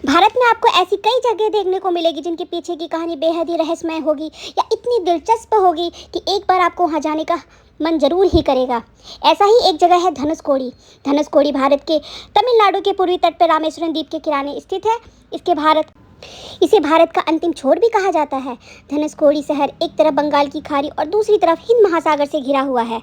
भारत में आपको ऐसी कई जगह देखने को मिलेगी जिनके पीछे की कहानी बेहद ही रहस्यमय होगी या इतनी दिलचस्प होगी कि एक बार आपको वहाँ जाने का मन जरूर ही करेगा। ऐसा ही एक जगह है धनुषकोडी। धनुषकोडी भारत के तमिलनाडु के पूर्वी तट पर रामेश्वरम द्वीप के किनारे स्थित है। इसे भारत का अंतिम छोर भी कहा जाता है। धनुषकोडी शहर एक तरफ बंगाल की खाड़ी और दूसरी तरफ हिंद महासागर से घिरा हुआ है।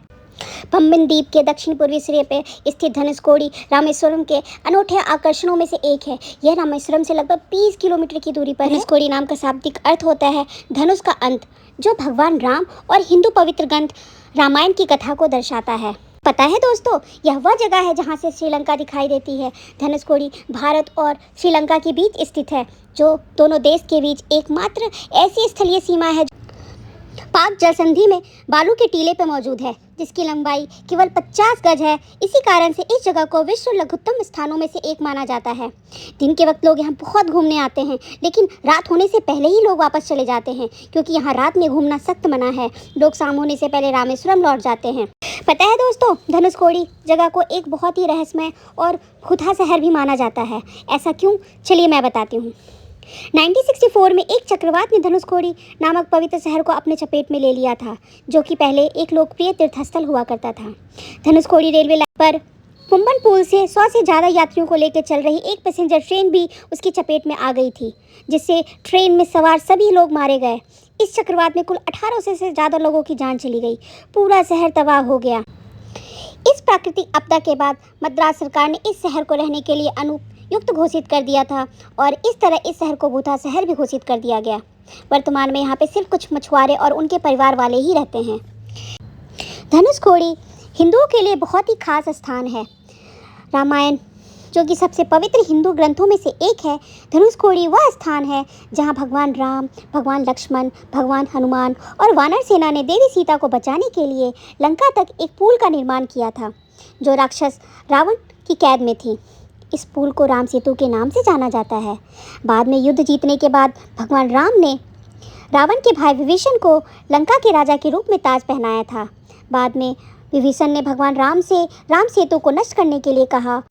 पंबिन द्वीप के दक्षिण पूर्वी सिरे पर स्थित धनुषकोडी रामेश्वरम के अनूठे आकर्षणों में से एक है। यह रामेश्वरम से लगभग 20 किलोमीटर की दूरी पर है। धनुषकोडी नाम का शाब्दिक अर्थ होता है धनुष का अंत, जो भगवान राम और हिंदू पवित्र ग्रंथ रामायण की कथा को दर्शाता है। पता है दोस्तों, यह वह जगह है जहां से श्रीलंका दिखाई देती है। धनुषकोडी भारत और श्रीलंका के बीच स्थित है, जो दोनों देश के बीच एकमात्र ऐसी स्थलीय सीमा है पाक जल संधि में बालू के टीले पर मौजूद है, जिसकी लंबाई केवल 50 गज है। इसी कारण से इस जगह को विश्व लघुत्तम स्थानों में से एक माना जाता है। दिन के वक्त लोग यहाँ बहुत घूमने आते हैं, लेकिन रात होने से पहले ही लोग वापस चले जाते हैं, क्योंकि यहाँ रात में घूमना सख्त मना है। लोग शाम होने से पहले रामेश्वरम लौट जाते हैं। पता है दोस्तों, धनुषकोडी जगह को एक बहुत ही रहस्यमय और खुदा शहर भी माना जाता है। ऐसा क्यों, चलिए मैं बताती हूँ। 1964 में एक चक्रवात ने धनुषकोडी नामक पवित्र शहर को अपने चपेट में ले लिया था, जो कि पहले एक लोकप्रिय तीर्थस्थल हुआ करता था। धनुषकोडी रेलवे लाइन पर पुम्बन पुल से 100 से ज़्यादा यात्रियों को लेकर चल रही एक पैसेंजर ट्रेन भी उसकी चपेट में आ गई थी, जिससे ट्रेन में सवार सभी लोग मारे गए। इस चक्रवात में कुल 1800 से ज़्यादा लोगों की जान चली गई। पूरा शहर तबाह हो गया। इस प्राकृतिक आपदा के बाद मद्रास सरकार ने इस शहर को रहने के लिए अनुपयुक्त घोषित कर दिया था, और इस तरह इस शहर को भूता शहर भी घोषित कर दिया गया। वर्तमान में यहाँ पे सिर्फ कुछ मछुआरे और उनके परिवार वाले ही रहते हैं। धनुषकोडी हिंदुओं के लिए बहुत ही खास स्थान है। रामायण, जो कि सबसे पवित्र हिंदू ग्रंथों में से एक है, धनुषकोडी वह स्थान है जहाँ भगवान राम, भगवान लक्ष्मण, भगवान हनुमान और वानर सेना ने देवी सीता को बचाने के लिए लंका तक एक पुल का निर्माण किया था, जो राक्षस रावण की कैद में थी। इस पुल को राम सेतु के नाम से जाना जाता है। बाद में युद्ध जीतने के बाद भगवान राम ने रावण के भाई विभीषण को लंका के राजा के रूप में ताज पहनाया था। बाद में विभीषण ने भगवान राम से राम सेतु को नष्ट करने के लिए कहा।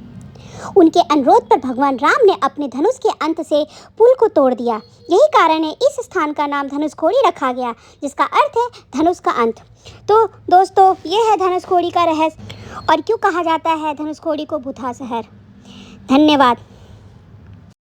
उनके अनुरोध पर भगवान राम ने अपने धनुष के अंत से पुल को तोड़ दिया। यही कारण है इस स्थान का नाम धनुषकोडी रखा गया, जिसका अर्थ है धनुष का अंत। तो दोस्तों, ये है धनुषकोडी का रहस्य और क्यों कहा जाता है धनुषकोडी को भूता शहर। धन्यवाद।